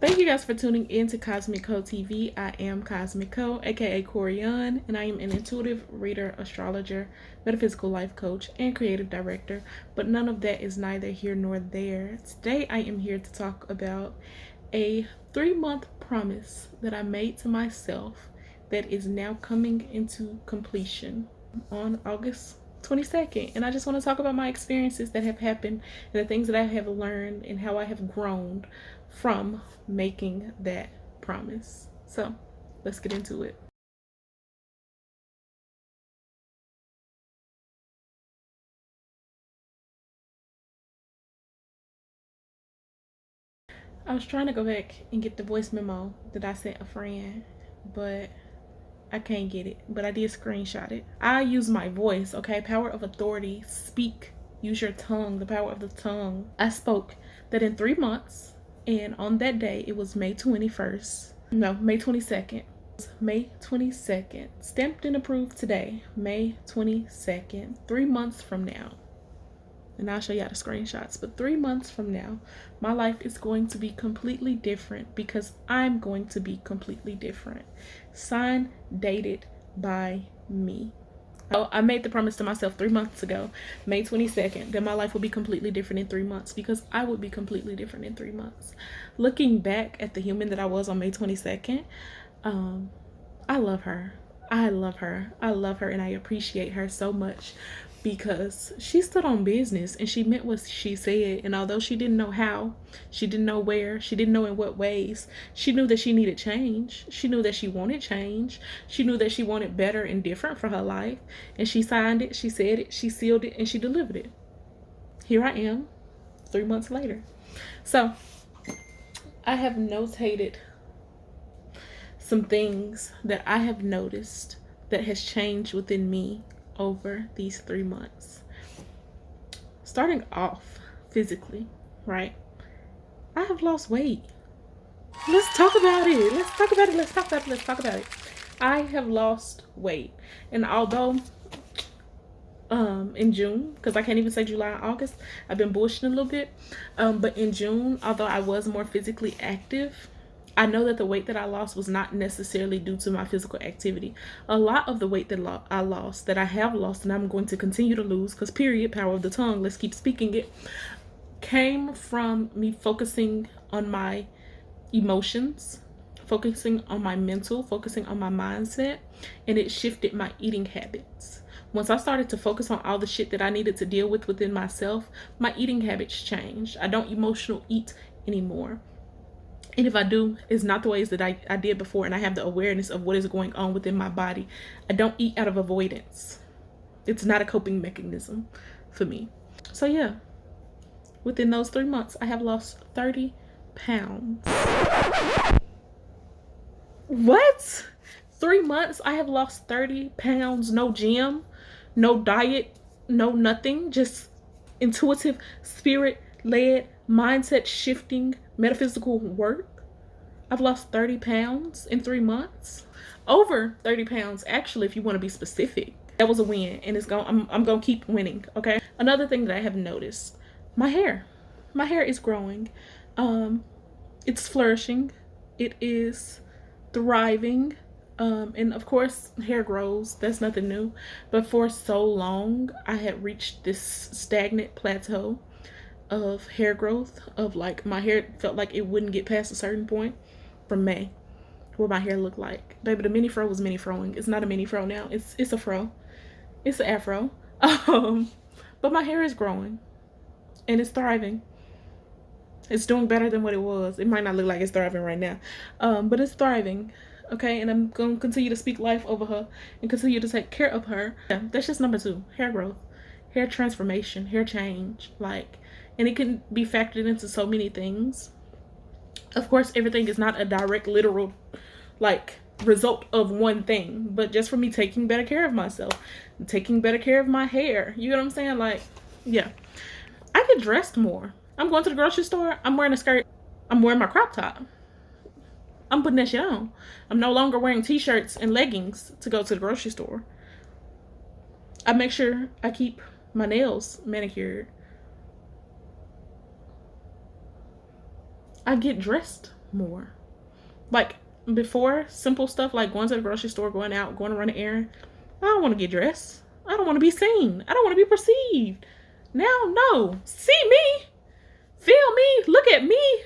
Thank you guys for tuning in to Cosmic Co TV. I am Cosmic Co, aka Corian, and I am an intuitive reader, astrologer, metaphysical life coach, and creative director. But none of that is neither here nor there. Today I am here to talk about a 3-month promise that I made to myself that is now coming into completion on August 22nd. And I just want to talk about my experiences that have happened and the things that I have learned and how I have grown from making that promise. So let's get into it. I was trying to go back and get the voice memo that I sent a friend, but I can't get it. But I did screenshot it. I use my voice, okay? Power of authority. Speak. Use your tongue. The power of the tongue. I spoke that in 3 months, and on that day, it was May 21st. No, May 22nd. May 22nd. Stamped and approved today. May 22nd. 3 months from now. And I'll show you all the screenshots. But 3 months from now, my life is going to be completely different because I'm going to be completely different. Signed, dated by me. So I made the promise to myself 3 months ago, May 22nd, that my life will be completely different in 3 months because I would be completely different in 3 months. Looking back at the human that I was on May 22nd, I love her. I love her. I love her and I appreciate her so much because she stood on business and she meant what she said. And although she didn't know how, she didn't know where, she didn't know in what ways, she knew that she needed change. She knew that she wanted change. She knew that she wanted better and different for her life. And she signed it, she said it, she sealed it, and she delivered it. Here I am, 3 months later. So I have notated some things that I have noticed that has changed within me over these 3 months. Starting off physically, right? I have lost weight. Let's talk about it. Let's talk about it. Let's talk about it. Let's talk about it. I have lost weight. And although in June, because I can't even say July and August, I've been bullshitting a little bit. But in June, although I was more physically active, I know that the weight that I lost was not necessarily due to my physical activity. A lot of the weight that I lost, that I have lost, and I'm going to continue to lose, because period, power of the tongue, let's keep speaking it, came from me focusing on my emotions, focusing on my mental, focusing on my mindset, and it shifted my eating habits. Once I started to focus on all the shit that I needed to deal with within myself, my eating habits changed. I don't emotional eat anymore. And if I do, it's not the ways that I did before, and I have the awareness of what is going on within my body. I don't eat out of avoidance. It's not a coping mechanism for me. So yeah, within those 3 months, I have lost 30 pounds. What? 3 months, I have lost 30 pounds. No gym, no diet, no nothing. Just intuitive, spirit-led, mindset shifting, metaphysical work. I've lost 30 pounds in 3 months. Over 30 pounds, actually, if you want to be specific. That was a win, and I'm gonna keep winning, okay? Another thing that I have noticed, my hair. My hair is growing. It's flourishing. It is thriving. And of course, hair grows. That's nothing new. But for so long, I had reached this stagnant plateau of hair growth, of like my hair felt like it wouldn't get past a certain point from May, what my hair looked like. Baby, the mini fro was mini froing. It's not a mini fro now. It's a fro. It's an afro. But my hair is growing and it's thriving. It's doing better than what it was. It might not look like it's thriving right now, but it's thriving. Okay, and I'm going to continue to speak life over her and continue to take care of her. Yeah, that's just number 2, hair growth, hair transformation, hair change. Like, and it can be factored into so many things. Of course, everything is not a direct, literal, like, result of one thing, but just for me taking better care of myself, taking better care of my hair. You know what I'm saying? Like, yeah. I get dressed more. I'm going to the grocery store. I'm wearing a skirt. I'm wearing my crop top. I'm putting that shit on. I'm no longer wearing t-shirts and leggings to go to the grocery store. I make sure I keep my nails manicured. I get dressed more. Like before, simple stuff like going to the grocery store, going out, going to run an errand. I don't want to get dressed. I don't want to be seen. I don't want to be perceived. Now, no. See me. Feel me. Look at me.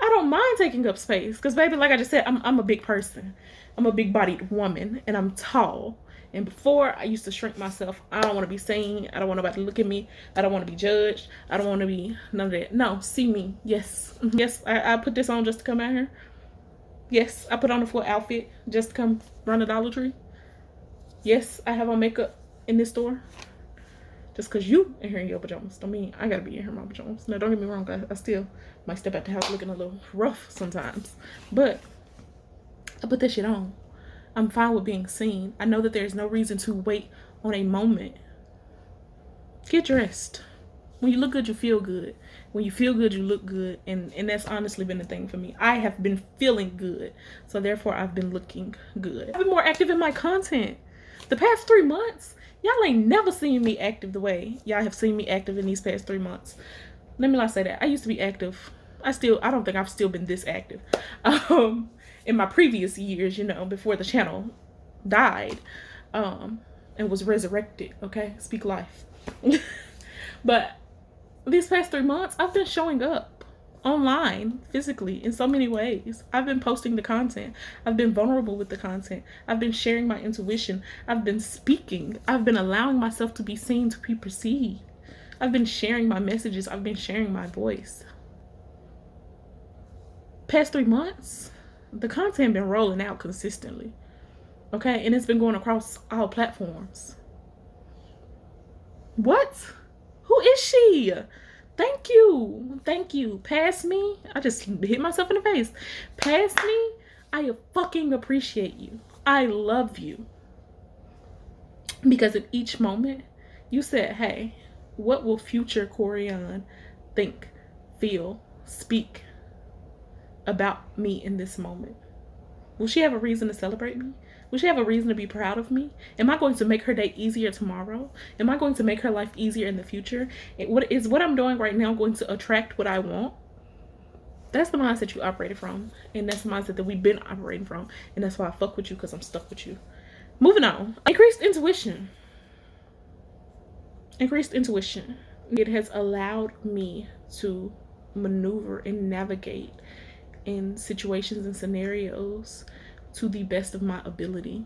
I don't mind taking up space. Because, baby, like I just said, I'm a big person. I'm a big-bodied woman. And I'm tall. And before, I used to shrink myself. I don't want to be seen. I don't want nobody to look at me. I don't want to be judged. I don't want to be none of that. No, see me. Yes. Yes, I put this on just to come out here. Yes, I put on a full outfit just to come run the Dollar Tree. Yes, I have on makeup in this store. Just because you in here in your pajamas don't mean I gotta be in here in my pajamas. Now, don't get me wrong, I still might step out the house looking a little rough sometimes. But I put that shit on. I'm fine with being seen. I know that there's no reason to wait on a moment. Get dressed. When you look good, you feel good. When you feel good, you look good. And that's honestly been the thing for me. I have been feeling good. So therefore, I've been looking good. I've been more active in my content. The past 3 months, y'all ain't never seen me active the way y'all have seen me active in these past 3 months. Let me not say that. I used to be active. I don't think I've still been this active. In my previous years, you know, before the channel died, and was resurrected. Okay, speak life. But these past 3 months, I've been showing up online, physically, in so many ways. I've been posting the content. I've been vulnerable with the content. I've been sharing my intuition. I've been speaking. I've been allowing myself to be seen, to be perceived. I've been sharing my messages. I've been sharing my voice. Past 3 months, the content been rolling out consistently. Okay, and it's been going across all platforms. What? Who is she? Thank you. Thank you. Past me. I just hit myself in the face. Past me. I fucking appreciate you. I love you. Because in each moment, you said, hey, what will future Corian think, feel, speak about me in this moment? Will she have a reason to celebrate me? Will she have a reason to be proud of me? Am I going to make her day easier tomorrow? Am I going to make her life easier in the future? What I'm doing right now going to attract what I want? That's the mindset you operated from. And that's the mindset that we've been operating from. And that's why I fuck with you, because I'm stuck with you. Moving on. Increased intuition. Increased intuition. It has allowed me to maneuver and navigate in situations and scenarios to the best of my ability,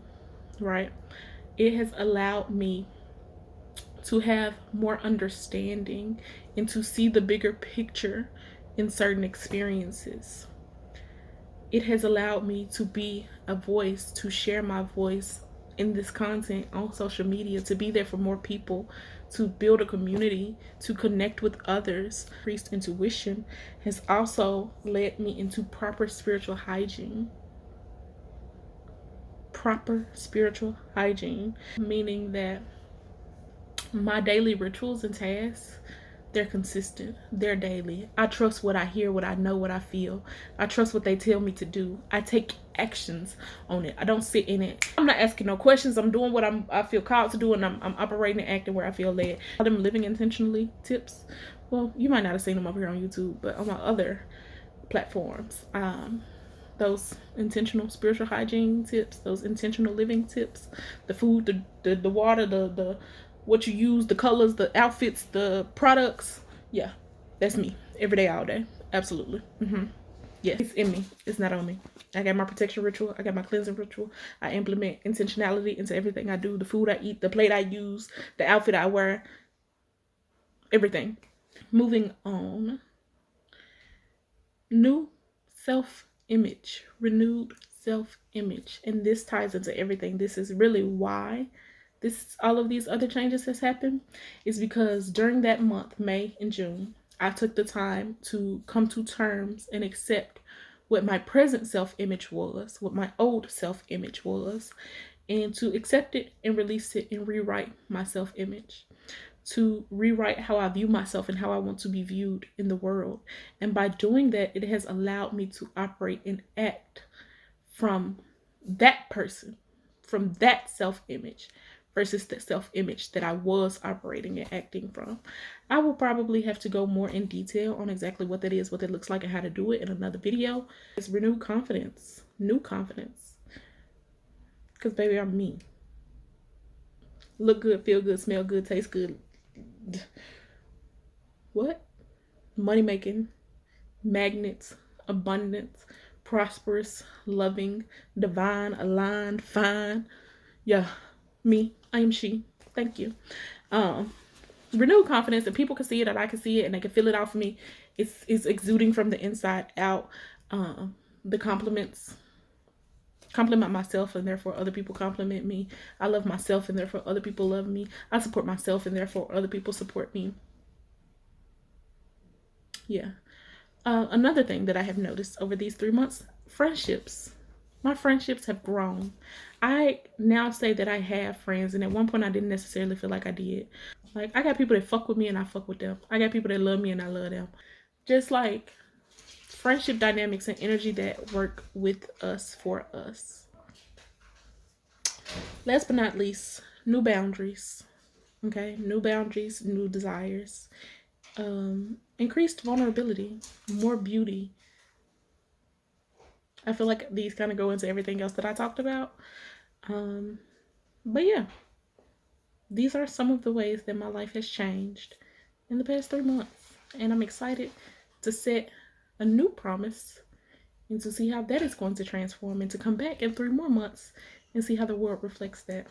right? It has allowed me to have more understanding and to see the bigger picture in certain experiences. It has allowed me to be a voice, to share my voice in this content on social media, to be there for more people, to build a community, to connect with others. Increased intuition has also led me into proper spiritual hygiene. Proper spiritual hygiene, meaning that my daily rituals and tasks, they're consistent, they're daily. I trust what I hear, what I know, what I feel. I trust what they tell me to do. I take actions on it. I don't sit in it. I'm not asking no questions. I'm doing what I feel called to do, and I'm operating and acting where I feel led. All them living intentionally tips. Well, you might not have seen them over here on YouTube, but on my other platforms, those intentional spiritual hygiene tips, those intentional living tips, the food, the water, the what you use, the colors, the outfits, the products. Yeah, that's me every day, all day. Absolutely. Yeah, it's in me. It's not on me. I got my protection ritual. I got my cleansing ritual. I implement intentionality into everything I do. The food I eat, the plate I use, the outfit I wear, everything. Moving on. New self-image, renewed self-image, and this ties into everything. This is really why all of these other changes has happened, is because during that month, May and June, I took the time to come to terms and accept what my present self-image was, what my old self-image was, and to accept it and release it and rewrite my self-image, to rewrite how I view myself and how I want to be viewed in the world. And by doing that, it has allowed me to operate and act from that person, from that self-image, versus the self-image that I was operating and acting from. I will probably have to go more in detail on exactly what that is, what it looks like, and how to do it in another video. It's renewed confidence, new confidence. Because baby, I'm me. Look good, feel good, smell good, taste good. What? Money making, magnets, abundance, prosperous, loving, divine, aligned, fine. Yeah, me. I am she. Thank you. Renewed confidence, and people can see it and I can see it and they can feel it out for me. It's exuding from the inside out. The compliments compliment myself and therefore other people compliment me. I love myself and therefore other people love me. I support myself and therefore other people support me. Yeah. Another thing that I have noticed over these 3 months, friendships. My friendships have grown. I now say that I have friends, and at one point I didn't necessarily feel like I did. Like, I got people that fuck with me and I fuck with them. I got people that love me and I love them. Just like friendship dynamics and energy that work with us for us. Last but not least, new boundaries. Okay, new boundaries, new desires. Increased vulnerability, more beauty. I feel like these kind of go into everything else that I talked about. But yeah, these are some of the ways that my life has changed in the past 3 months. And I'm excited to set a new promise and to see how that is going to transform and to come back in 3 more months and see how the world reflects that.